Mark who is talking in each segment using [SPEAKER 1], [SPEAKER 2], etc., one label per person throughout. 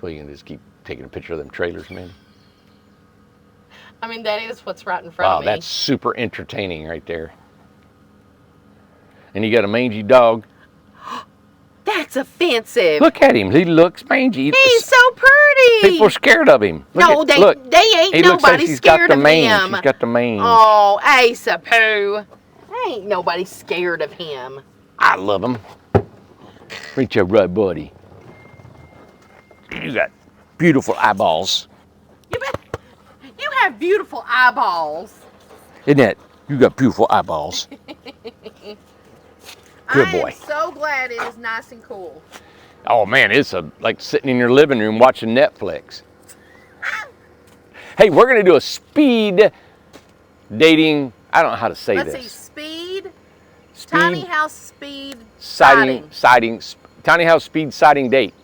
[SPEAKER 1] So you can just keep taking a picture of them trailers, man.
[SPEAKER 2] I mean, that is what's right in front of me.
[SPEAKER 1] Wow, that's super entertaining right there. And you got a mangy dog.
[SPEAKER 2] That's offensive.
[SPEAKER 1] Look at him. He looks mangy.
[SPEAKER 2] He's so pretty.
[SPEAKER 1] People are scared of him.
[SPEAKER 2] No, they ain't. Nobody scared of him.
[SPEAKER 1] She's got the mange.
[SPEAKER 2] Oh, Asa Poo. Ain't nobody scared of him.
[SPEAKER 1] I love him. Reach out, right, buddy. You got beautiful eyeballs.
[SPEAKER 2] You have beautiful eyeballs.
[SPEAKER 1] Isn't that? You got beautiful eyeballs. Good boy.
[SPEAKER 2] I am so glad it is nice and cool.
[SPEAKER 1] Oh man, it's like sitting in your living room watching Netflix. Hey, we're gonna do a speed dating. I don't know how to say this.
[SPEAKER 2] Let's see, tiny house speed
[SPEAKER 1] sighting. Tiny house speed sighting date.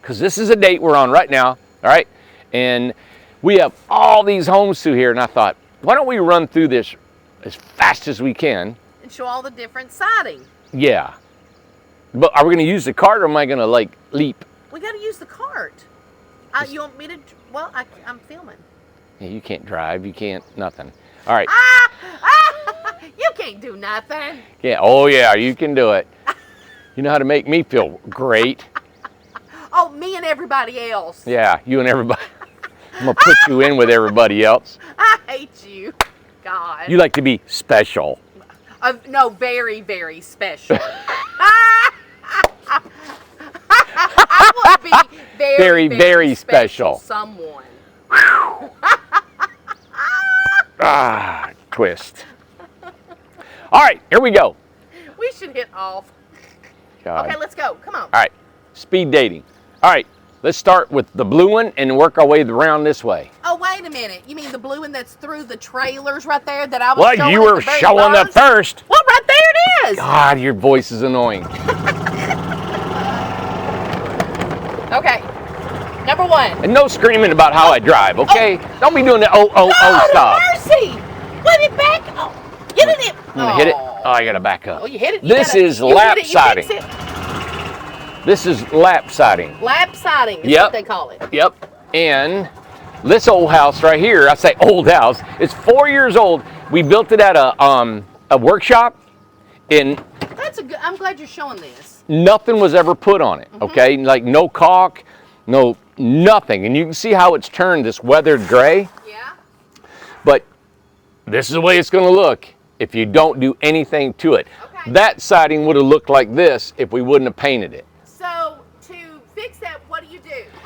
[SPEAKER 1] Because this is a date we're on right now. All right, and we have all these homes through here, and I thought, why don't we run through this as fast as we can?
[SPEAKER 2] And show all the different siding.
[SPEAKER 1] Yeah. But are we going to use the cart or am I going to like leap?
[SPEAKER 2] We got to use the cart. You want me to? Well, I'm filming.
[SPEAKER 1] Yeah, you can't drive. You can't, nothing. All right.
[SPEAKER 2] You can't do nothing.
[SPEAKER 1] Yeah. Oh, yeah, you can do it. You know how to make me feel great.
[SPEAKER 2] Oh, me and everybody else.
[SPEAKER 1] Yeah, you and everybody. I'm going to put you in with everybody else.
[SPEAKER 2] I hate you. God.
[SPEAKER 1] You like to be special.
[SPEAKER 2] No, very, very special. I want to be very, very special someone.
[SPEAKER 1] Twist. All right, here we go.
[SPEAKER 2] We should hit off.
[SPEAKER 1] God.
[SPEAKER 2] Okay, let's go. Come on.
[SPEAKER 1] All right, speed dating. All right, let's start with the blue one and work our way around this way.
[SPEAKER 2] Oh, wait a minute. You mean the blue one that's through the trailers right there that I was showing?
[SPEAKER 1] Well, you were showing that first.
[SPEAKER 2] Well, right there it is.
[SPEAKER 1] God, your voice is annoying.
[SPEAKER 2] Okay, number one.
[SPEAKER 1] And no screaming about how I drive, okay? Oh. Don't be doing the stuff.
[SPEAKER 2] Mercy! Let it back. Oh, you didn't.
[SPEAKER 1] I'm gonna hit it. Oh, I gotta back up.
[SPEAKER 2] Oh, you hit it.
[SPEAKER 1] This is lap siding. This is lap siding.
[SPEAKER 2] Lap siding is what they call it.
[SPEAKER 1] Yep. And this old house right here, I say old house, it's 4 years old. We built it at a workshop.
[SPEAKER 2] That's a good. I'm glad you're showing this.
[SPEAKER 1] Nothing was ever put on it. Okay, like no caulk, no nothing, and you can see how it's turned this weathered gray.
[SPEAKER 2] Yeah.
[SPEAKER 1] But this is the way it's going to look if you don't do anything to it.
[SPEAKER 2] Okay.
[SPEAKER 1] That siding would have looked like this if we wouldn't have painted it.
[SPEAKER 2] So to fix that, what do?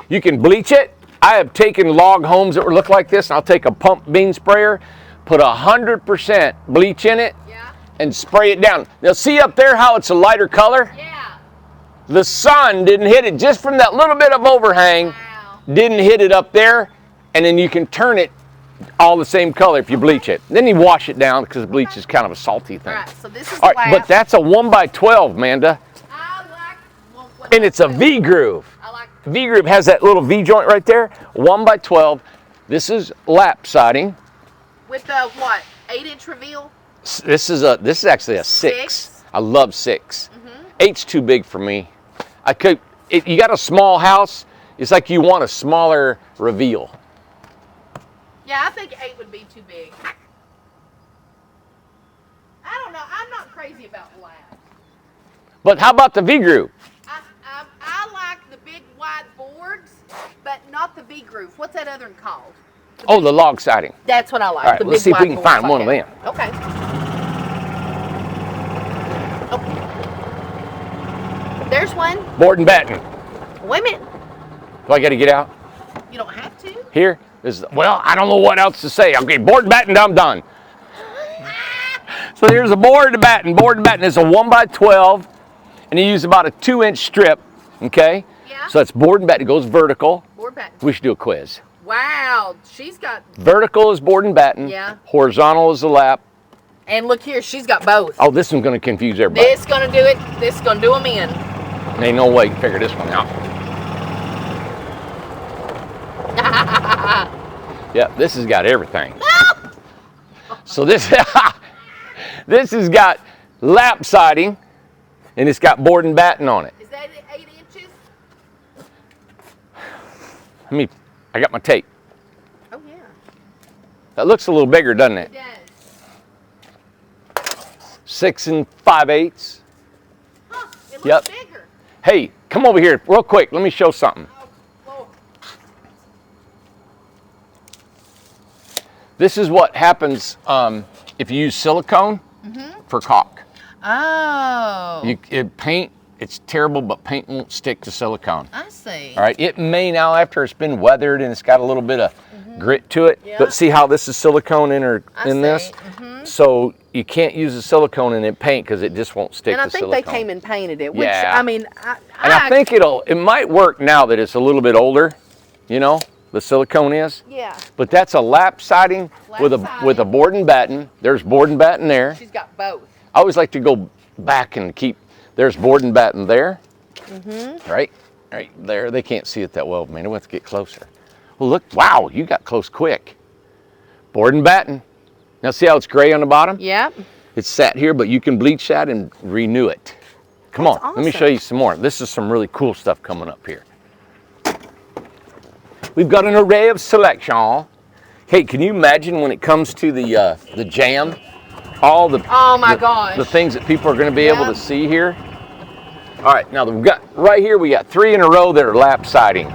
[SPEAKER 1] You can bleach it. I have taken log homes that look like this, and I'll take a pump bean sprayer, put 100% bleach in it, and spray it down. Now see up there how it's a lighter color?
[SPEAKER 2] Yeah.
[SPEAKER 1] The sun didn't hit it just from that little bit of overhang.
[SPEAKER 2] Wow.
[SPEAKER 1] Didn't hit it up there, and then you can turn it all the same color if you bleach it. Then you wash it down because bleach is kind of a salty thing.
[SPEAKER 2] All right, so this is
[SPEAKER 1] all right, but that's a 1x12, Amanda.
[SPEAKER 2] I like
[SPEAKER 1] and it's a V groove.
[SPEAKER 2] I like
[SPEAKER 1] V groove has that little V joint right there. 1x12. This is lap siding.
[SPEAKER 2] With the what? 8-inch reveal?
[SPEAKER 1] This is actually a 6. I love 6. 8's too big for me. You got a small house. It's like you want a smaller reveal.
[SPEAKER 2] Yeah, I think 8 would be too big. I don't know. I'm not crazy about lap.
[SPEAKER 1] But how about the V groove?
[SPEAKER 2] I like the big wide boards, but not the V groove. What's that other one called?
[SPEAKER 1] The log siding.
[SPEAKER 2] That's what I like.
[SPEAKER 1] All right, let's see if we can find one of them.
[SPEAKER 2] Okay. Oh. There's one.
[SPEAKER 1] Board and batten.
[SPEAKER 2] Wait a minute.
[SPEAKER 1] Do I got to get out?
[SPEAKER 2] You don't have to.
[SPEAKER 1] Here? Well, I don't know what else to say. Okay, board and batten, I'm done. So here's a board and batten. Board and batten is a 1x12, and you use about a 2-inch strip, okay?
[SPEAKER 2] Yeah.
[SPEAKER 1] So that's board and batten. It goes vertical.
[SPEAKER 2] Board batten.
[SPEAKER 1] We should do a quiz.
[SPEAKER 2] Wow, she's got...
[SPEAKER 1] Vertical is board and batten.
[SPEAKER 2] Yeah.
[SPEAKER 1] Horizontal is the lap.
[SPEAKER 2] And look here, she's got both.
[SPEAKER 1] Oh, this one's going to confuse everybody.
[SPEAKER 2] This is going to do it. This is going to do them in.
[SPEAKER 1] Ain't no way you can figure this one out. Yeah, this has got everything. So this has got lap siding, and it's got board and batten on it.
[SPEAKER 2] Is that 8 inches?
[SPEAKER 1] I got my tape.
[SPEAKER 2] Oh yeah.
[SPEAKER 1] That looks a little bigger, doesn't it?
[SPEAKER 2] It does.
[SPEAKER 1] 6 5/8.
[SPEAKER 2] Huh, it looks
[SPEAKER 1] Yep.
[SPEAKER 2] bigger.
[SPEAKER 1] Hey, come over here real quick. Let me show something.
[SPEAKER 2] Oh, Lord.
[SPEAKER 1] This is what happens if you use silicone for caulk.
[SPEAKER 2] Oh.
[SPEAKER 1] Paint, it's terrible, but paint won't stick to silicone.
[SPEAKER 2] I see.
[SPEAKER 1] All right, it may now after it's been weathered and it's got a little bit of grit to it.
[SPEAKER 2] Yeah.
[SPEAKER 1] But see how this is silicone in this? So you can't use the silicone in paint because it just won't stick
[SPEAKER 2] And I
[SPEAKER 1] to
[SPEAKER 2] think
[SPEAKER 1] silicone.
[SPEAKER 2] they came and painted it, which,
[SPEAKER 1] Yeah.
[SPEAKER 2] I mean,
[SPEAKER 1] I think it might work now that it's a little bit older, you know, the silicone is.
[SPEAKER 2] Yeah.
[SPEAKER 1] But that's a lap siding with
[SPEAKER 2] Lap
[SPEAKER 1] a board and batten. There's board and batten there.
[SPEAKER 2] She's got both.
[SPEAKER 1] I always like to go back and there's board and batten there. Right there. They can't see it that well, man. We'll have to get closer. Well, look, wow, you got close quick. Board and batten. Now see how it's gray on the bottom?
[SPEAKER 2] Yep.
[SPEAKER 1] It's sat here, but you can bleach that and renew it. Come
[SPEAKER 2] That's
[SPEAKER 1] on, let me
[SPEAKER 2] awesome.
[SPEAKER 1] show you some more. This is some really cool stuff coming up here. We've got an array of selection. Hey, can you imagine when it comes to the jam? All the
[SPEAKER 2] Oh my gosh.
[SPEAKER 1] the things that people are going to be able
[SPEAKER 2] Yeah.
[SPEAKER 1] to see here. All right, now we got 3 in a row that are lap siding.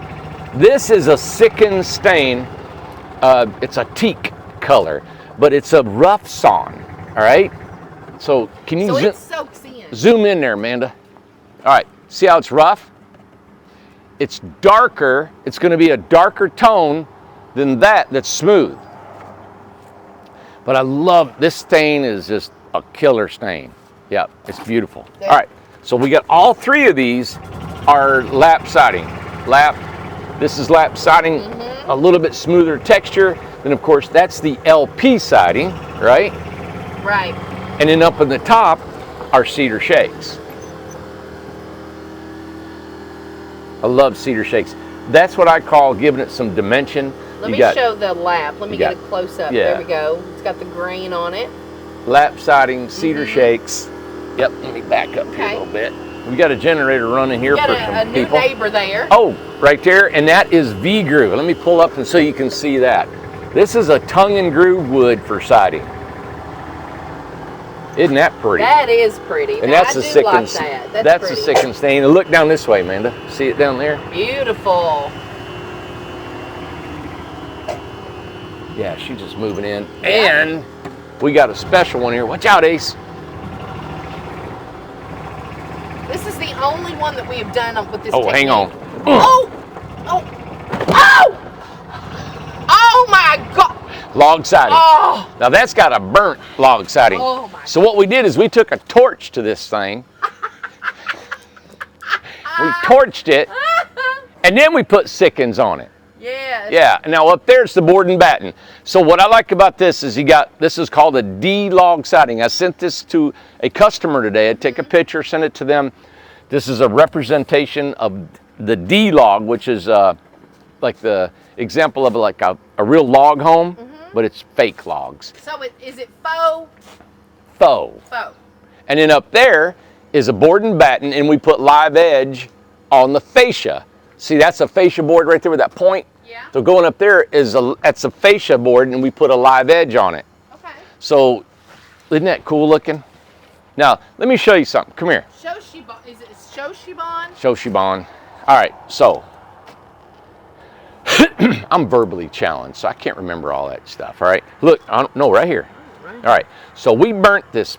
[SPEAKER 1] This is a Sicken stain. It's a teak color, but it's a rough sawn. All right. So can you
[SPEAKER 2] So it soaks in.
[SPEAKER 1] zoom in there, Amanda? All right. See how it's rough? It's darker. It's going to be a darker tone than that's smooth. But I love this stain. Is just a killer stain. Yeah, it's beautiful.
[SPEAKER 2] There.
[SPEAKER 1] All right. So we got all 3 of these are lap siding. This is lap siding, a little bit smoother texture. Then of course that's the LP siding, right?
[SPEAKER 2] Right.
[SPEAKER 1] And then up in the top are cedar shakes. I love cedar shakes. That's what I call giving it some dimension.
[SPEAKER 2] Let me show the lap. Let me get a
[SPEAKER 1] got-
[SPEAKER 2] close up.
[SPEAKER 1] yeah.
[SPEAKER 2] There we go. It's got the grain on it.
[SPEAKER 1] Lap siding, cedar shakes. Yep, let me back up here a
[SPEAKER 2] Okay.
[SPEAKER 1] little bit. We got a generator running here
[SPEAKER 2] Got
[SPEAKER 1] for
[SPEAKER 2] a
[SPEAKER 1] some
[SPEAKER 2] new
[SPEAKER 1] people.
[SPEAKER 2] neighbor there.
[SPEAKER 1] Oh, right there, and that is V-groove. Let me pull up and so you can see that. This is a tongue and groove wood for siding. Isn't that pretty?
[SPEAKER 2] That is pretty.
[SPEAKER 1] And
[SPEAKER 2] Now,
[SPEAKER 1] that's
[SPEAKER 2] I
[SPEAKER 1] a
[SPEAKER 2] do
[SPEAKER 1] Sicken.
[SPEAKER 2] like that.
[SPEAKER 1] That's a
[SPEAKER 2] pretty.
[SPEAKER 1] Sicken stain. And look down this way, Amanda. See it down there?
[SPEAKER 2] Beautiful.
[SPEAKER 1] Yeah, she's just moving in. And we got a special one here. Watch out, Ace.
[SPEAKER 2] This is the only one that we have done with this
[SPEAKER 1] Oh, hang on.
[SPEAKER 2] technique. Oh! Oh! Oh! Oh my God!
[SPEAKER 1] Log siding.
[SPEAKER 2] Oh!
[SPEAKER 1] Now that's got a burnt log siding.
[SPEAKER 2] Oh my
[SPEAKER 1] So what we did is we took a torch to this thing. We torched it, and then we put Sickens on it.
[SPEAKER 2] Yes.
[SPEAKER 1] Yeah, now up there's the board and batten. So what I like about this is this is called a D log siding. I sent this to a customer today. I'd take a picture, send it to them. This is a representation of the D log, which is like the example of like a real log home, but it's fake logs.
[SPEAKER 2] So is it faux?
[SPEAKER 1] Faux.
[SPEAKER 2] Faux.
[SPEAKER 1] And then up there is a board and batten, and we put live edge on the fascia. See, that's a fascia board right there with that point.
[SPEAKER 2] Yeah.
[SPEAKER 1] So going up there that's a fascia board, and we put a live edge on it.
[SPEAKER 2] Okay.
[SPEAKER 1] So isn't that cool looking? Now, let me show you something. Come here.
[SPEAKER 2] Shoshiban. Is it Shoshiban?
[SPEAKER 1] Shoshiban. All right, so I'm verbally challenged, so I can't remember all that stuff, all right? Look, no, right here.
[SPEAKER 2] Right.
[SPEAKER 1] All right, so we burnt this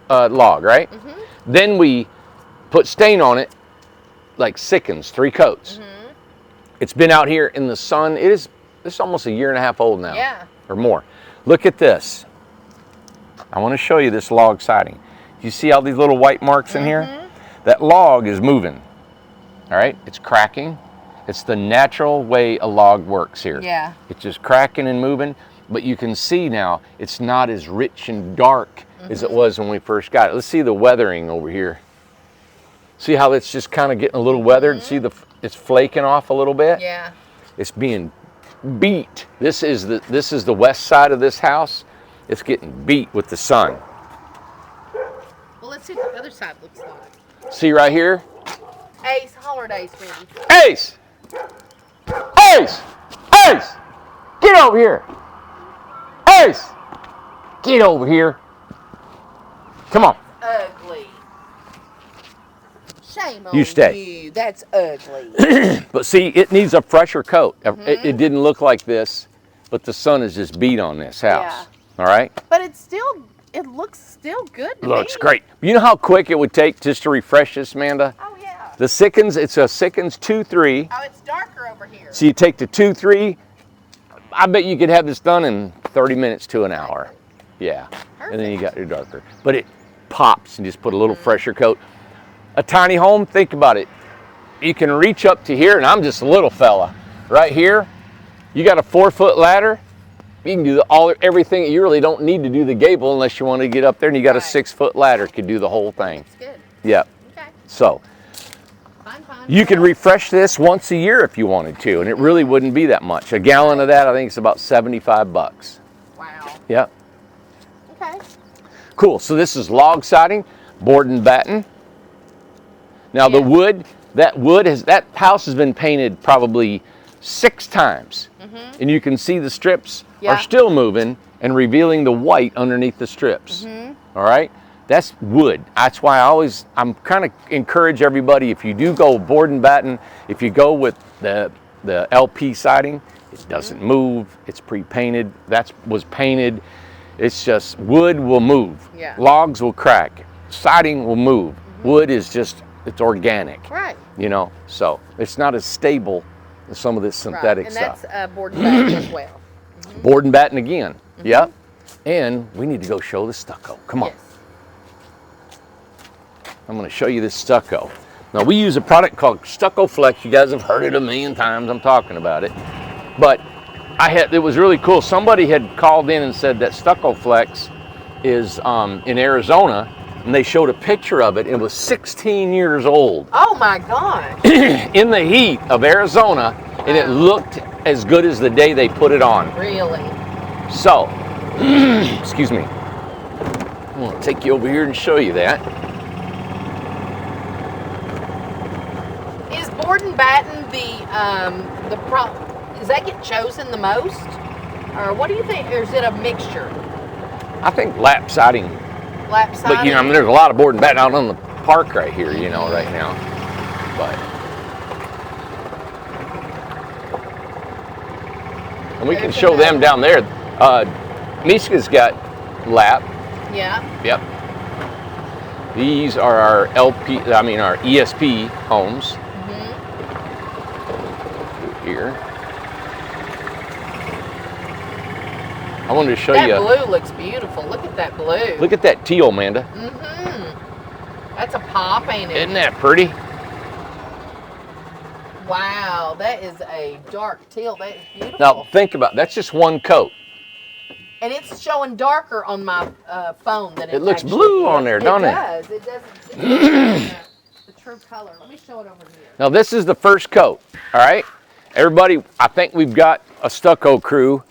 [SPEAKER 1] log, right? Then we put stain on it, like Sickens, 3 coats. It's been out here in the sun. This is almost a 1.5 years old now.
[SPEAKER 2] Yeah.
[SPEAKER 1] Or more. Look at this. I want to show you this log siding. You see all these little white marks in here? That log is moving. All right? It's cracking. It's the natural way a log works here.
[SPEAKER 2] Yeah.
[SPEAKER 1] It's just cracking and moving, but you can see now it's not as rich and dark as it was when we first got it. Let's see the weathering over here. See how it's just kind of getting a little weathered? See it's flaking off a little bit?
[SPEAKER 2] Yeah.
[SPEAKER 1] It's being beat. This is the west side of this house. It's getting beat with the sun.
[SPEAKER 2] Well, let's see what the other side looks like.
[SPEAKER 1] See right here?
[SPEAKER 2] Ace, holler at Ace, man.
[SPEAKER 1] Ace! Ace! Ace! Get over here! Ace! Get over here. Come on.
[SPEAKER 2] Ugly. Shame on
[SPEAKER 1] You stay.
[SPEAKER 2] you. That's ugly.
[SPEAKER 1] But see, it needs a fresher coat. It didn't look like this, but the sun is just beat on this house. All right?
[SPEAKER 2] But it looks still good to
[SPEAKER 1] Looks
[SPEAKER 2] me.
[SPEAKER 1] great. You know how quick it would take just to refresh this, Amanda?
[SPEAKER 2] Oh, yeah.
[SPEAKER 1] The Sickens, it's a Sickens 2-3.
[SPEAKER 2] Oh, it's darker over here.
[SPEAKER 1] So you take the 2-3, I bet you could have this done in 30 minutes to an hour. Yeah.
[SPEAKER 2] Perfect.
[SPEAKER 1] And then you got your darker. But it pops and just put a little fresher coat. A tiny home, think about it. You can reach up to here, and I'm just a little fella. Right here, you got a 4-foot ladder. You can do everything. You really don't need to do the gable unless you want to get up there, and you got a 6-foot ladder. Could do the whole thing.
[SPEAKER 2] It's good.
[SPEAKER 1] Yep.
[SPEAKER 2] Okay.
[SPEAKER 1] So
[SPEAKER 2] Fine.
[SPEAKER 1] you could refresh this once a year if you wanted to, and it really wouldn't be that much. A gallon of that, I think, is about $75.
[SPEAKER 2] Wow.
[SPEAKER 1] Yep.
[SPEAKER 2] Okay.
[SPEAKER 1] Cool. So this is log siding, board and batten. Now the wood, that house has been painted probably 6 times, and you can see the strips are still moving and revealing the white underneath the strips. All right, that's wood. That's why I'm kind of encourage everybody, if you do go board and batten, if you go with the LP siding, it doesn't move. It's pre-painted. That was painted. It's just wood will move.
[SPEAKER 2] Yeah.
[SPEAKER 1] Logs will crack. Siding will move. Wood is just, it's organic.
[SPEAKER 2] Right.
[SPEAKER 1] You know, so it's not as stable as some of this synthetic
[SPEAKER 2] and
[SPEAKER 1] stuff.
[SPEAKER 2] that's board and batten as well.
[SPEAKER 1] Board and batten again. Yep. And we need to go show the stucco. Come on.
[SPEAKER 2] Yes.
[SPEAKER 1] I'm going to show you this stucco. Now we use a product called Stucco Flex. You guys have heard it a million times. I'm talking about it. But it was really cool. Somebody had called in and said that Stucco Flex is in Arizona, and they showed a picture of it. It was 16 years old.
[SPEAKER 2] Oh my God.
[SPEAKER 1] In the heat of Arizona, and it looked as good as the day they put it on.
[SPEAKER 2] Really?
[SPEAKER 1] So, excuse me. I'm going to take you over here and show you that.
[SPEAKER 2] Is board and batten does that get chosen the most? Or what do you think? Or is it a mixture?
[SPEAKER 1] I think lap siding.
[SPEAKER 2] Lap siding?
[SPEAKER 1] But, you know, I mean, there's a lot of board and batten out on the park right here, you know, right now. But. And we can show them down there. Mishka's got lap.
[SPEAKER 2] Yeah.
[SPEAKER 1] Yep. These are our our ESP homes. Here. I wanted to show you.
[SPEAKER 2] That blue looks beautiful. Look at that blue.
[SPEAKER 1] Look at that teal, Amanda.
[SPEAKER 2] That's a pop, ain't it?
[SPEAKER 1] Isn't that pretty?
[SPEAKER 2] Wow, that is a dark teal. That is beautiful.
[SPEAKER 1] Now think about it. That's just one coat.
[SPEAKER 2] And it's showing darker on my phone than
[SPEAKER 1] it looks blue on there, don't it?
[SPEAKER 2] It does. It doesn't. The true color. Let me show it over here.
[SPEAKER 1] Now this is the first coat. All right, everybody. I think we've got a stucco crew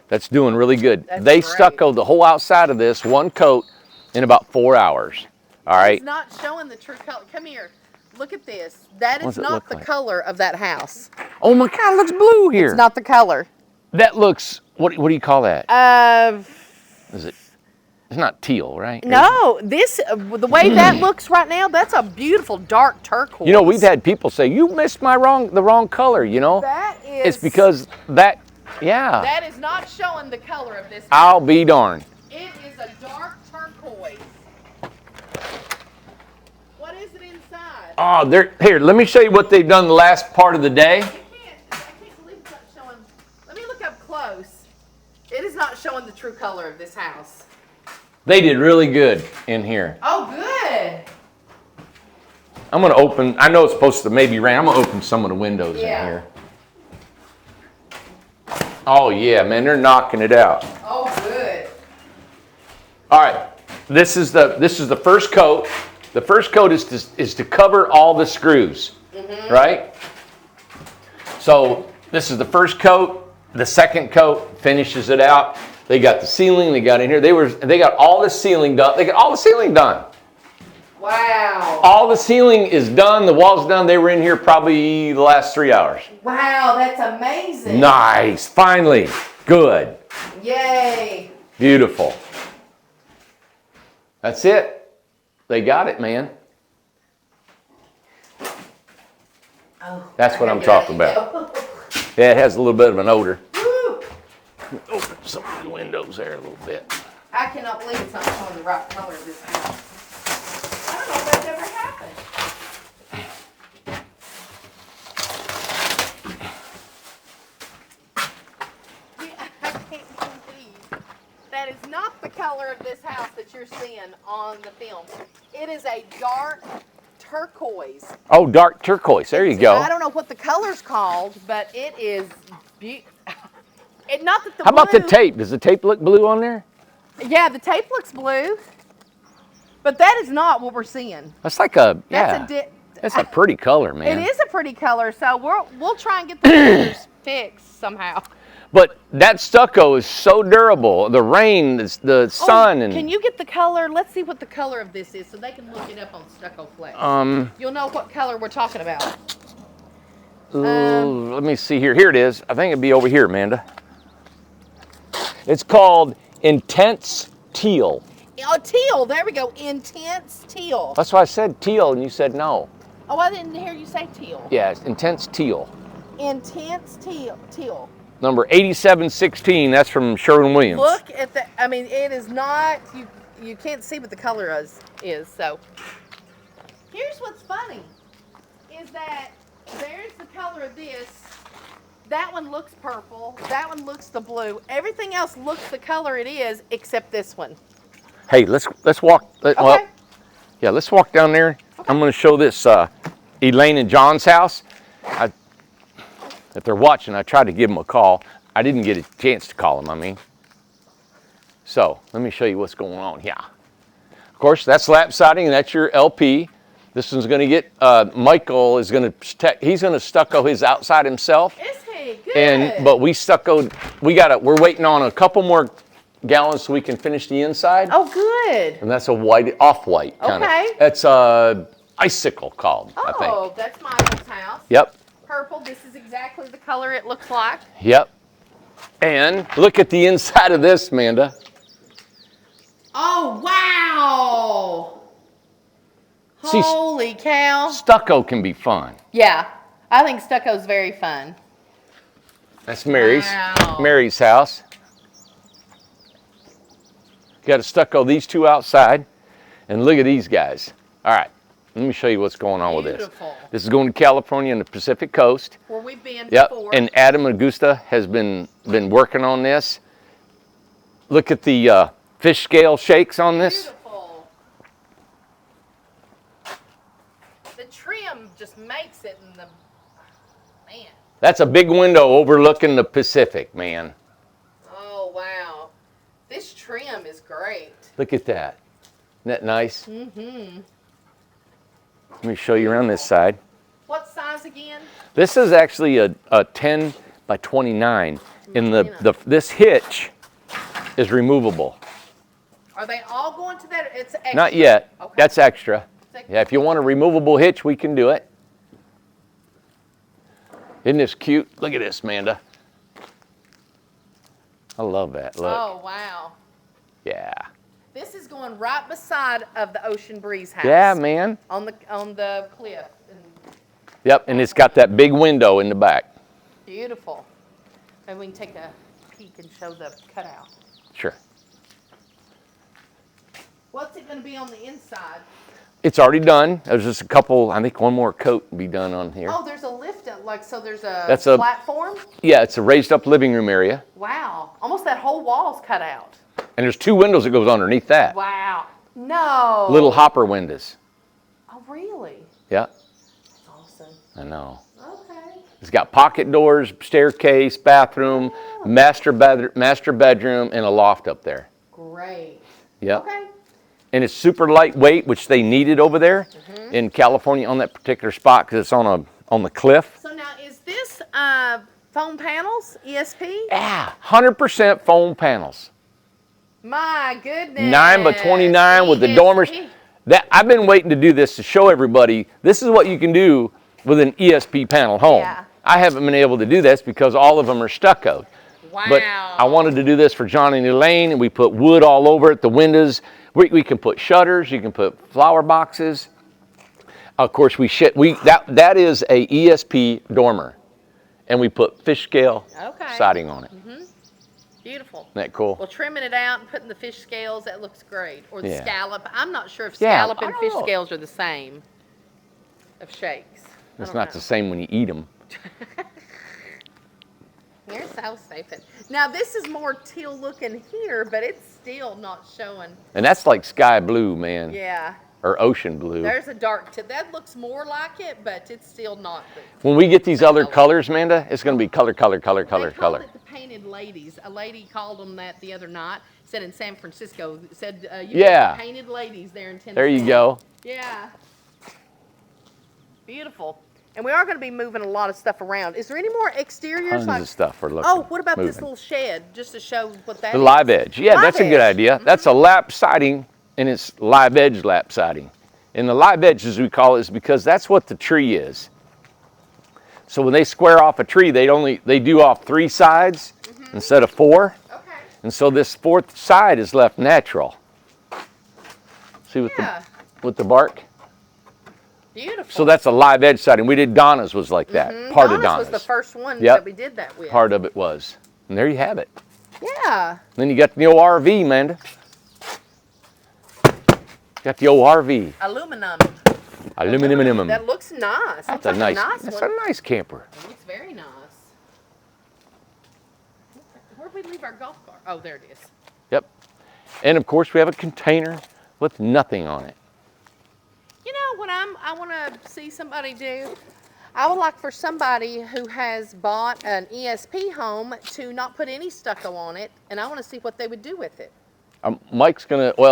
[SPEAKER 1] that's doing really good. They
[SPEAKER 2] great.
[SPEAKER 1] stuccoed the whole outside of this one coat in about 4 hours. All right.
[SPEAKER 2] It's not showing the true color. Come here. Look at this. That
[SPEAKER 1] What's
[SPEAKER 2] is
[SPEAKER 1] it
[SPEAKER 2] not
[SPEAKER 1] look
[SPEAKER 2] the
[SPEAKER 1] like?
[SPEAKER 2] color of that house.
[SPEAKER 1] Oh my God, it looks blue here.
[SPEAKER 2] It's not the color.
[SPEAKER 1] That looks. What do you call that? Is it? It's not teal, right?
[SPEAKER 2] No, the way that looks right now, that's a beautiful dark turquoise.
[SPEAKER 1] You know, we've had people say, "You missed the wrong color." You know,
[SPEAKER 2] That is.
[SPEAKER 1] it's because that. Yeah.
[SPEAKER 2] That is not showing the color of this.
[SPEAKER 1] I'll be darned.
[SPEAKER 2] It is a dark turquoise. What is it inside?
[SPEAKER 1] Oh, here. Let me show you what they've done the last part of the day.
[SPEAKER 2] I can't believe it's not showing. Let me look up close. It is not showing the true color of this house.
[SPEAKER 1] They did really good in here.
[SPEAKER 2] Oh, good.
[SPEAKER 1] I'm gonna open. I know it's supposed to maybe rain. I'm gonna open some of the windows in here. Oh yeah, man, they're knocking it out.
[SPEAKER 2] Oh, good.
[SPEAKER 1] All right, this is the first coat. The first coat is to cover all the screws, right? So this is the first coat. The second coat finishes it out. They got the ceiling. They got in here. They got all the ceiling done. They got all the ceiling done.
[SPEAKER 2] Wow.
[SPEAKER 1] All the ceiling is done. The wall's done. They were in here probably the last 3 hours.
[SPEAKER 2] Wow, that's amazing.
[SPEAKER 1] Nice. Finally. Good.
[SPEAKER 2] Yay.
[SPEAKER 1] Beautiful. That's it. They got it, man.
[SPEAKER 2] Oh,
[SPEAKER 1] That's what I'm talking about. Yeah, it has a little bit of an odor.
[SPEAKER 2] Woo.
[SPEAKER 1] Open some of the windows there a little bit.
[SPEAKER 2] I cannot believe it's not showing the right color of this house. I don't know if that's ever happened. I can't believe that is not the color of this house that you're seeing on the film. It is a dark turquoise.
[SPEAKER 1] Oh, dark turquoise. There you go.
[SPEAKER 2] I don't know what the color's called, but it is beautiful. Not that the
[SPEAKER 1] How about the
[SPEAKER 2] blue-
[SPEAKER 1] tape? Does the tape look blue on there?
[SPEAKER 2] Yeah, the tape looks blue, but that is not what we're seeing.
[SPEAKER 1] That's like a, yeah. That's a pretty color, man.
[SPEAKER 2] It is a pretty color, so we'll try and get the colors fixed somehow.
[SPEAKER 1] But that stucco is so durable. The rain, the sun, and
[SPEAKER 2] Can you get the color? Let's see what the color of this is, so they can look it up on Stucco Flex. You'll know what color we're talking about.
[SPEAKER 1] Let me see here. Here it is. I think it'd be over here, Amanda. It's called Intense Teal.
[SPEAKER 2] Oh, teal. There we go. Intense teal.
[SPEAKER 1] That's why I said teal, and you said no.
[SPEAKER 2] Oh, I didn't hear you say teal.
[SPEAKER 1] Yeah, it's Intense Teal.
[SPEAKER 2] Intense teal.
[SPEAKER 1] Number 8716. That's from Sherwin-Williams.
[SPEAKER 2] Look at the. I mean, it is not. You can't see what the color is. So here's what's funny, is that there's the color of this. That one looks purple. That one looks the blue. Everything else looks the color it is, except this one.
[SPEAKER 1] Hey, let's walk.
[SPEAKER 2] Okay.
[SPEAKER 1] Well, yeah, let's walk down there.
[SPEAKER 2] Okay.
[SPEAKER 1] I'm going to show this Elaine and John's house. If they're watching, I tried to give them a call. I didn't get a chance to call them, I mean. So let me show you what's going on here. Of course, that's lap siding, and that's your LP. This one's going to get, Michael is going to, he's going to stucco his outside himself.
[SPEAKER 2] Is he? Good.
[SPEAKER 1] But we stuccoed, we're waiting on a couple more gallons so we can finish the inside.
[SPEAKER 2] Oh, good.
[SPEAKER 1] And that's a white, off-white kind of.
[SPEAKER 2] Okay.
[SPEAKER 1] That's a icicle called, I think.
[SPEAKER 2] Oh, that's Michael's house.
[SPEAKER 1] Yep.
[SPEAKER 2] Purple. This is exactly the color it looks like.
[SPEAKER 1] Yep. And look at the inside of this, Amanda.
[SPEAKER 2] Oh, wow.
[SPEAKER 1] See,
[SPEAKER 2] Holy cow.
[SPEAKER 1] stucco can be fun.
[SPEAKER 2] Yeah, I think stucco's very fun.
[SPEAKER 1] That's Mary's.
[SPEAKER 2] Wow.
[SPEAKER 1] Mary's house. Got to stucco these two outside. And look at these guys. All right. Let me show you what's going on with this.
[SPEAKER 2] Beautiful.
[SPEAKER 1] This is going to California and the Pacific Coast.
[SPEAKER 2] Where we've been
[SPEAKER 1] Yep.
[SPEAKER 2] before.
[SPEAKER 1] And Adam Augusta has been working on this. Look at the fish scale shakes on this.
[SPEAKER 2] Beautiful. The trim just makes it in the, man.
[SPEAKER 1] That's a big window overlooking the Pacific, man.
[SPEAKER 2] Oh, wow. This trim is great.
[SPEAKER 1] Look at that. Isn't that nice?
[SPEAKER 2] Mm-hmm.
[SPEAKER 1] Let me show you around this side.
[SPEAKER 2] What size again?
[SPEAKER 1] This is actually a 10 by 29. And this hitch is removable.
[SPEAKER 2] Are they all going to that? It's extra.
[SPEAKER 1] Not yet.
[SPEAKER 2] Okay.
[SPEAKER 1] That's extra.
[SPEAKER 2] It's extra.
[SPEAKER 1] Yeah, if you want a removable hitch, we can do it. Isn't this cute? Look at this, Amanda. I love that. Look.
[SPEAKER 2] Oh, wow.
[SPEAKER 1] Yeah.
[SPEAKER 2] This is going right beside of the Ocean Breeze house.
[SPEAKER 1] Yeah, man.
[SPEAKER 2] On the cliff.
[SPEAKER 1] Yep, and it's got that big window in the back.
[SPEAKER 2] Beautiful. And we can take a peek and show the cutout.
[SPEAKER 1] Sure.
[SPEAKER 2] What's it going to be on the inside?
[SPEAKER 1] It's already done. There's just a couple, I think one more coat to be done on here.
[SPEAKER 2] Oh, there's a lift, so there's a
[SPEAKER 1] That's a-
[SPEAKER 2] platform?
[SPEAKER 1] Yeah, it's a raised up living room area.
[SPEAKER 2] Wow. Almost that whole wall's cut out.
[SPEAKER 1] And there's two windows that goes underneath that.
[SPEAKER 2] Wow. No.
[SPEAKER 1] Little hopper windows.
[SPEAKER 2] Oh, really?
[SPEAKER 1] Yeah,
[SPEAKER 2] That's awesome.
[SPEAKER 1] I know.
[SPEAKER 2] Okay.
[SPEAKER 1] It's got pocket doors, staircase, bathroom, master bedroom, and a loft up there.
[SPEAKER 2] Great.
[SPEAKER 1] Yep.
[SPEAKER 2] Okay.
[SPEAKER 1] And it's super lightweight, which they needed over there in California on that particular spot because it's on the cliff.
[SPEAKER 2] So now, is this foam panels, ESP?
[SPEAKER 1] Yeah, 100% foam panels.
[SPEAKER 2] My goodness.
[SPEAKER 1] 9 by 29 with the
[SPEAKER 2] ESP.
[SPEAKER 1] dormers. I've been waiting to do this to show everybody this is what you can do with an ESP panel home.
[SPEAKER 2] Yeah.
[SPEAKER 1] I haven't been able to do this because all of them are stuccoed.
[SPEAKER 2] Wow.
[SPEAKER 1] But I wanted to do this for John and Elaine, and we put wood all over it, the windows. We can put shutters, you can put flower boxes. Of course, that is a ESP dormer, and we put fish scale siding on it.
[SPEAKER 2] Mm-hmm. Beautiful.
[SPEAKER 1] Isn't that cool?
[SPEAKER 2] Well, trimming it out and putting the fish scales, that looks great. Or the
[SPEAKER 1] Yeah.
[SPEAKER 2] scallop. I'm not sure if
[SPEAKER 1] Yeah,
[SPEAKER 2] scallop
[SPEAKER 1] I
[SPEAKER 2] and
[SPEAKER 1] don't
[SPEAKER 2] fish
[SPEAKER 1] know.
[SPEAKER 2] scales are the same of shakes.
[SPEAKER 1] It's not the same when you eat them.
[SPEAKER 2] You're so stupid. Now, this is more teal looking here, but it's still not showing.
[SPEAKER 1] And that's like sky blue, man.
[SPEAKER 2] Yeah.
[SPEAKER 1] Or ocean blue.
[SPEAKER 2] There's a dark tip. That looks more like it, but it's still not.
[SPEAKER 1] When we get these other colors, Amanda, it's going to be color, color, color, color,
[SPEAKER 2] They call
[SPEAKER 1] color.
[SPEAKER 2] it the painted ladies. A lady called them that the other night. Said in San Francisco. Said you got the painted ladies there in Tennessee.
[SPEAKER 1] There you go.
[SPEAKER 2] Yeah. Beautiful. And we are going to be moving a lot of stuff around. Is there any more exteriors?
[SPEAKER 1] Tons of stuff we're looking.
[SPEAKER 2] Oh, what about this
[SPEAKER 1] moving.
[SPEAKER 2] little shed? Just to show what that
[SPEAKER 1] The
[SPEAKER 2] is.
[SPEAKER 1] live edge. Yeah,
[SPEAKER 2] Live
[SPEAKER 1] that's a good
[SPEAKER 2] edge.
[SPEAKER 1] idea. That's a lap siding, and it's live edge lap siding. And the live edge, as we call it, is because that's what the tree is. So when they square off a tree, they do off 3 sides instead of 4.
[SPEAKER 2] Okay.
[SPEAKER 1] And so this 4th side is left natural. See with the bark?
[SPEAKER 2] Beautiful.
[SPEAKER 1] So that's a live edge siding. We did Donna's was like that. Part of Donna's
[SPEAKER 2] was the first one
[SPEAKER 1] Yep.
[SPEAKER 2] that we did that with.
[SPEAKER 1] Part of it was. And there you have it.
[SPEAKER 2] Yeah.
[SPEAKER 1] Then you got the old RV, Amanda. Got the old RV.
[SPEAKER 2] Aluminum.
[SPEAKER 1] Aluminum.
[SPEAKER 2] That looks nice.
[SPEAKER 1] That's
[SPEAKER 2] Looks
[SPEAKER 1] a
[SPEAKER 2] like
[SPEAKER 1] nice. That's a nice camper.
[SPEAKER 2] It's very nice. Where'd we leave our golf cart? Oh, there it is.
[SPEAKER 1] Yep. And of course we have a container with nothing on it.
[SPEAKER 2] You know what I want to see somebody do? I would like for somebody who has bought an ESP home to not put any stucco on it, and I want to see what they would do with it.
[SPEAKER 1] Mike's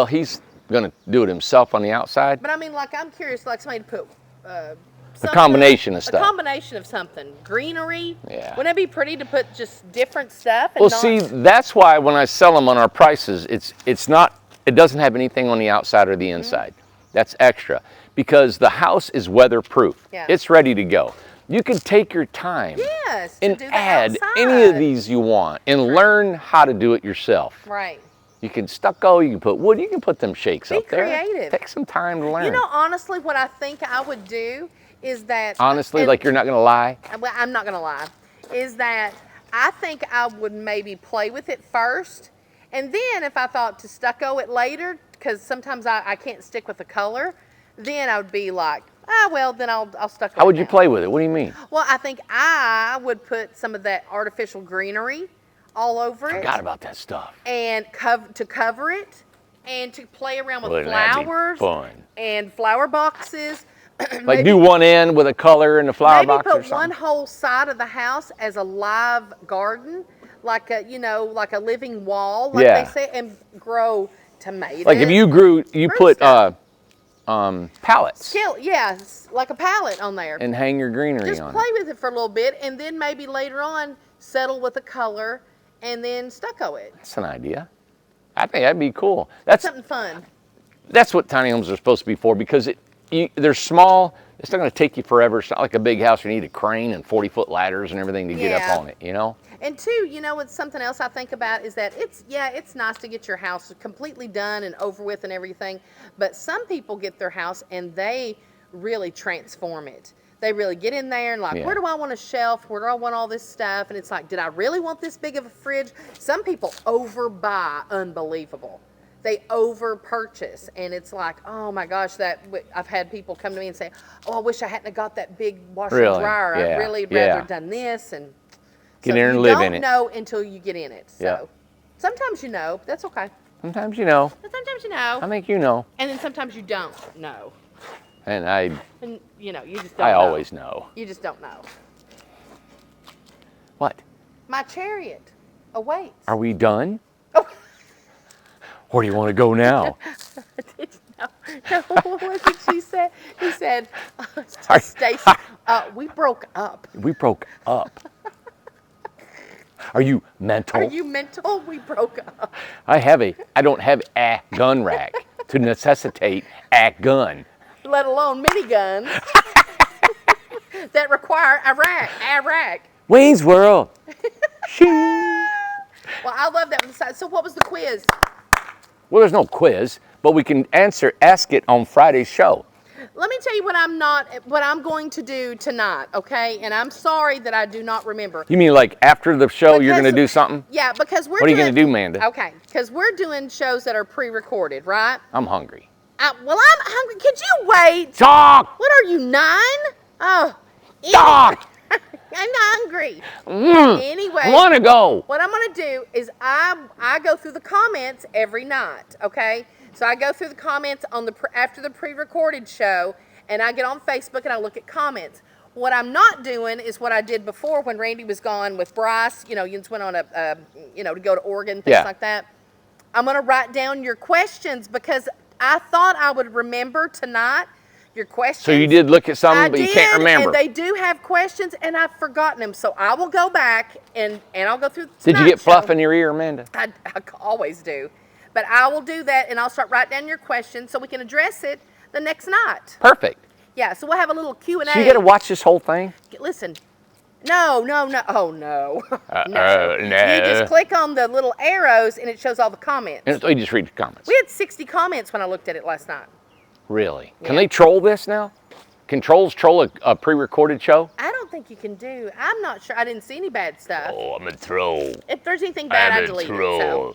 [SPEAKER 1] he's gonna do it himself on the outside.
[SPEAKER 2] But I mean, like, I'm curious, like somebody to put
[SPEAKER 1] A combination of stuff.
[SPEAKER 2] A combination of something. Greenery.
[SPEAKER 1] Yeah.
[SPEAKER 2] Wouldn't it be pretty to put just different stuff? And
[SPEAKER 1] Well, see, that's why when I sell them on our prices, it doesn't have anything on the outside or the inside. That's extra because the house is weatherproof.
[SPEAKER 2] Yeah.
[SPEAKER 1] It's ready to go. You can take your time
[SPEAKER 2] Yes.
[SPEAKER 1] and
[SPEAKER 2] to do
[SPEAKER 1] add
[SPEAKER 2] the
[SPEAKER 1] any of
[SPEAKER 2] outside.
[SPEAKER 1] these you want and learn how to do it yourself.
[SPEAKER 2] Right.
[SPEAKER 1] You can stucco, you can put wood, you can put them shakes
[SPEAKER 2] Be
[SPEAKER 1] up there.
[SPEAKER 2] creative.
[SPEAKER 1] Take some time to learn.
[SPEAKER 2] You know, honestly, what I think I would do is that.
[SPEAKER 1] Honestly,
[SPEAKER 2] and-
[SPEAKER 1] like you're not gonna lie.
[SPEAKER 2] Well, I'm not gonna lie, is that I think I would maybe play with it first, and then if I thought to stucco it later, because sometimes I can't stick with the color, then I would be like, well, then I'll stucco it.
[SPEAKER 1] How would you
[SPEAKER 2] now.
[SPEAKER 1] play with it? What do you mean?
[SPEAKER 2] Well, I think I would put some of that artificial greenery all over it.
[SPEAKER 1] Forgot about that stuff.
[SPEAKER 2] And to cover it, and to play around with
[SPEAKER 1] Wouldn't that be
[SPEAKER 2] flowers
[SPEAKER 1] fun?
[SPEAKER 2] and flower boxes.
[SPEAKER 1] Like do one end with a color and a flower
[SPEAKER 2] Maybe
[SPEAKER 1] box or
[SPEAKER 2] put
[SPEAKER 1] something.
[SPEAKER 2] one whole side of the house as a live garden, like a like a living wall, like
[SPEAKER 1] Yeah.
[SPEAKER 2] they say, and grow tomatoes.
[SPEAKER 1] Like if you
[SPEAKER 2] Fruit
[SPEAKER 1] put
[SPEAKER 2] stuff.
[SPEAKER 1] pallets
[SPEAKER 2] like a palette on there.
[SPEAKER 1] and hang your greenery
[SPEAKER 2] Just
[SPEAKER 1] on
[SPEAKER 2] play
[SPEAKER 1] it.
[SPEAKER 2] with it for a little bit, and then maybe later on settle with a color, and then stucco it.
[SPEAKER 1] That's an idea. I think that'd be cool. That's
[SPEAKER 2] Something fun.
[SPEAKER 1] what tiny homes are supposed to be for because they're small. It's not going to take you forever. It's not like a big house where you need a crane and 40-foot ladders and everything to get
[SPEAKER 2] Yeah.
[SPEAKER 1] up on it, you know?
[SPEAKER 2] And two, what's something else I think about is that it's nice to get your house completely done and over with and everything, but some people get their house and they really transform it. They really get in there and like,
[SPEAKER 1] Yeah.
[SPEAKER 2] where do I want a shelf? Where do I want all this stuff? And it's like, did I really want this big of a fridge? Some people overbuy unbelievable. They over purchase, and it's like, oh my gosh, I've had people come to me and say, oh, I wish I hadn't have got that big washer and
[SPEAKER 1] Really?
[SPEAKER 2] dryer.
[SPEAKER 1] Yeah.
[SPEAKER 2] I really
[SPEAKER 1] Yeah.
[SPEAKER 2] rather done this. And
[SPEAKER 1] Get in and live in it.
[SPEAKER 2] You don't know until you get in it. So
[SPEAKER 1] Yeah.
[SPEAKER 2] sometimes you know, but that's okay.
[SPEAKER 1] Sometimes you know.
[SPEAKER 2] But sometimes you know,
[SPEAKER 1] I think you know.
[SPEAKER 2] and then sometimes you don't know.
[SPEAKER 1] And
[SPEAKER 2] And you just don't
[SPEAKER 1] I
[SPEAKER 2] know.
[SPEAKER 1] always know.
[SPEAKER 2] You just don't know.
[SPEAKER 1] What?
[SPEAKER 2] My chariot awaits.
[SPEAKER 1] Are we done?
[SPEAKER 2] Oh.
[SPEAKER 1] Where do you want to go now?
[SPEAKER 2] Did you know? No, what was it she said? He said,
[SPEAKER 1] Sorry.
[SPEAKER 2] Stacy, we broke up.
[SPEAKER 1] We broke up. Are you mental?
[SPEAKER 2] Are you mental? We broke up.
[SPEAKER 1] I don't have a gun rack. to necessitate a gun.
[SPEAKER 2] Let alone miniguns that require Iraq.
[SPEAKER 1] Wayne's World. Shing.
[SPEAKER 2] Well, I love that. So what was the quiz?
[SPEAKER 1] Well, there's no quiz, but we can ask it on Friday's show.
[SPEAKER 2] Let me tell you what I'm going to do tonight, okay? And I'm sorry that I do not remember.
[SPEAKER 1] You mean like after the show you're going to do something?
[SPEAKER 2] Yeah, because
[SPEAKER 1] What are you going to do, Amanda?
[SPEAKER 2] Okay, because we're doing shows that are pre-recorded, right?
[SPEAKER 1] I'm hungry.
[SPEAKER 2] Well, I'm hungry. Could you wait?
[SPEAKER 1] Talk!
[SPEAKER 2] What are you, 9? Oh.
[SPEAKER 1] Talk!
[SPEAKER 2] I'm hungry. Anyway.
[SPEAKER 1] I want to go.
[SPEAKER 2] What I'm going to do is I go through the comments every night, okay? So I go through the comments on after the pre-recorded show, and I get on Facebook and I look at comments. What I'm not doing is what I did before when Randy was gone with Bryce. You just went on to go to Oregon, things like that. I'm going to write down your questions because I thought I would remember tonight your questions.
[SPEAKER 1] So you did look at some, but you can't remember.
[SPEAKER 2] And they do have questions, and I've forgotten them. So I will go back and I'll go through.
[SPEAKER 1] Did you get fluff in your ear, Amanda?
[SPEAKER 2] I always do, but I will do that, and I'll start writing down your questions so we can address it the next night.
[SPEAKER 1] Perfect.
[SPEAKER 2] Yeah. So we'll have a little Q&A.
[SPEAKER 1] So you got to watch this whole thing?
[SPEAKER 2] Listen. No. Oh no. No.
[SPEAKER 1] No.
[SPEAKER 2] You just click on the little arrows, and it shows all the comments.
[SPEAKER 1] And you just read the comments.
[SPEAKER 2] We had 60 comments when I looked at it last night.
[SPEAKER 1] Really? Can they troll this now? Can trolls troll a pre-recorded show?
[SPEAKER 2] I don't think you can do. I'm not sure. I didn't see any bad stuff.
[SPEAKER 1] Oh, I'm a troll.
[SPEAKER 2] If there's anything bad, I delete it. So,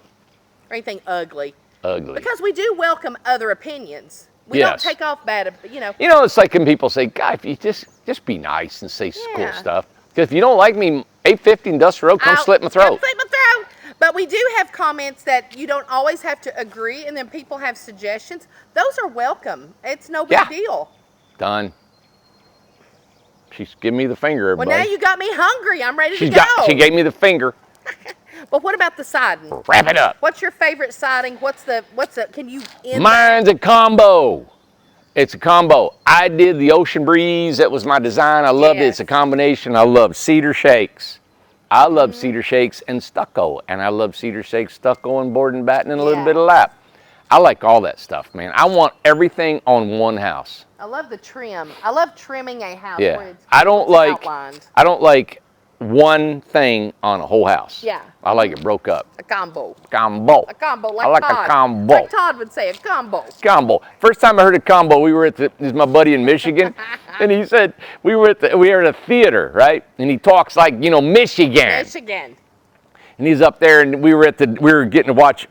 [SPEAKER 2] or anything ugly.
[SPEAKER 1] Ugly.
[SPEAKER 2] Because we do welcome other opinions. We don't take off bad,
[SPEAKER 1] You know, it's like when people say, "God, if you just be nice and say cool stuff." Because if you don't like me, 850 Industrial Road, come slit my throat.
[SPEAKER 2] Slit my throat. But we do have comments that you don't always have to agree, and then people have suggestions. Those are welcome. It's no big deal.
[SPEAKER 1] Done. She's giving me the finger, everybody.
[SPEAKER 2] Well, now you got me hungry. I'm ready to go.
[SPEAKER 1] She gave me the finger.
[SPEAKER 2] But what about the siding?
[SPEAKER 1] Wrap it up.
[SPEAKER 2] What's your favorite siding? Can you end
[SPEAKER 1] Mine's a combo. It's a combo. I did the Ocean Breeze. That was my design. I loved it. It's a combination. I love cedar shakes. I love cedar shakes and stucco. And I love cedar shakes, stucco, and board and batten, and a little bit of lap. I like all that stuff, man. I want everything on one house.
[SPEAKER 2] I love the trim. I love trimming a house.
[SPEAKER 1] Yeah.
[SPEAKER 2] Where it's
[SPEAKER 1] I don't
[SPEAKER 2] outlined.
[SPEAKER 1] like one thing on a whole house.
[SPEAKER 2] Yeah.
[SPEAKER 1] I like it broke up.
[SPEAKER 2] A combo.
[SPEAKER 1] Combo.
[SPEAKER 2] A combo, like
[SPEAKER 1] I like
[SPEAKER 2] Todd.
[SPEAKER 1] a combo.
[SPEAKER 2] Like Todd would say, a combo.
[SPEAKER 1] Combo. First time I heard a combo, we were at this is my buddy in Michigan, and he said we were at a theater, right? And he talks like Michigan.
[SPEAKER 2] Michigan.
[SPEAKER 1] And he's up there, and we were going to watch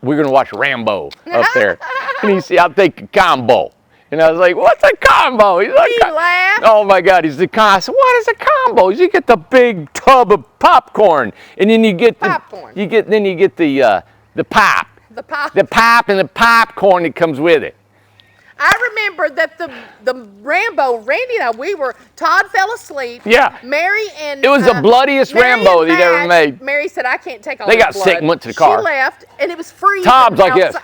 [SPEAKER 1] Rambo up there, and he said, "I'll take a combo." And I was like, "What's a combo?" He's like,
[SPEAKER 2] He laughed.
[SPEAKER 1] "Oh my God!" He's like, I said, "What is a combo?" You get the big tub of popcorn, and then you get the
[SPEAKER 2] popcorn.
[SPEAKER 1] You get the pop.
[SPEAKER 2] The pop.
[SPEAKER 1] The pop and the popcorn that comes with it.
[SPEAKER 2] I remember that the Rambo, Randy and I, Todd fell asleep.
[SPEAKER 1] Yeah.
[SPEAKER 2] Mary and
[SPEAKER 1] It was the bloodiest Rambo they'd ever made.
[SPEAKER 2] Mary said, "I can't take all
[SPEAKER 1] They
[SPEAKER 2] this
[SPEAKER 1] got
[SPEAKER 2] blood."
[SPEAKER 1] sick and went to the car.
[SPEAKER 2] She left, and it was freezing.
[SPEAKER 1] Todd's like this.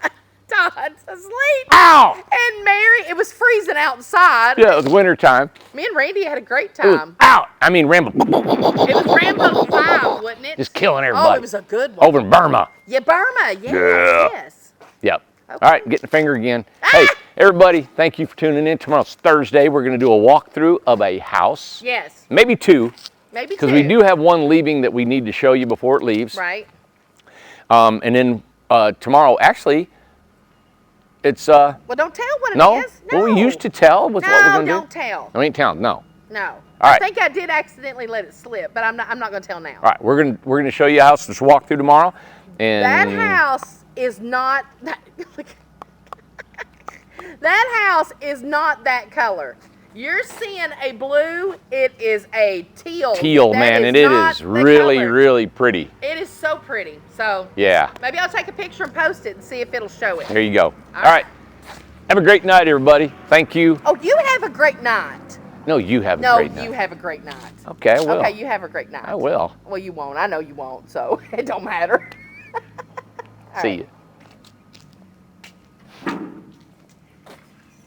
[SPEAKER 2] Todd's asleep.
[SPEAKER 1] Ow!
[SPEAKER 2] And Mary, it was freezing outside.
[SPEAKER 1] Yeah, it was winter time.
[SPEAKER 2] Me and Randy had a great
[SPEAKER 1] It was
[SPEAKER 2] time.
[SPEAKER 1] out. I mean, Rambo.
[SPEAKER 2] It was Rambo 5, wasn't it?
[SPEAKER 1] Just killing everybody.
[SPEAKER 2] Oh, it was a good one.
[SPEAKER 1] Over in Burma.
[SPEAKER 2] Yeah, Burma. Yes,
[SPEAKER 1] Yeah.
[SPEAKER 2] yes.
[SPEAKER 1] Yep.
[SPEAKER 2] Okay.
[SPEAKER 1] All right, getting the finger again. Hey, everybody, thank you for tuning in. Tomorrow's Thursday. We're going to do a walkthrough of a house.
[SPEAKER 2] Yes.
[SPEAKER 1] Maybe two.
[SPEAKER 2] Maybe two.
[SPEAKER 1] Because we do have one leaving that we need to show you before it leaves.
[SPEAKER 2] Right.
[SPEAKER 1] And then tomorrow, actually, it's...
[SPEAKER 2] Well, don't tell what it is. No.
[SPEAKER 1] Well, we used to tell with what we're going to do.
[SPEAKER 2] No, don't tell.
[SPEAKER 1] I ain't telling, no.
[SPEAKER 2] No.
[SPEAKER 1] All
[SPEAKER 2] I
[SPEAKER 1] right.
[SPEAKER 2] think I did accidentally let it slip, but I'm not going to tell now.
[SPEAKER 1] All right, we're gonna show you a house to walk through tomorrow. And
[SPEAKER 2] That house is not that house is not that color. You're seeing a blue, it is a teal.
[SPEAKER 1] Teal, man, and it is really, really pretty.
[SPEAKER 2] It is so pretty. So
[SPEAKER 1] Yeah.
[SPEAKER 2] maybe I'll take a picture and post it and see if it'll show it.
[SPEAKER 1] There you go. All right. Have a great night, everybody. Thank you.
[SPEAKER 2] Oh, you have a great night.
[SPEAKER 1] No, you have a
[SPEAKER 2] No,
[SPEAKER 1] great night.
[SPEAKER 2] you have a great night.
[SPEAKER 1] Okay, I will.
[SPEAKER 2] Okay, you have a great night.
[SPEAKER 1] I will.
[SPEAKER 2] Well, you won't. I know you won't, so it don't matter.
[SPEAKER 1] See you.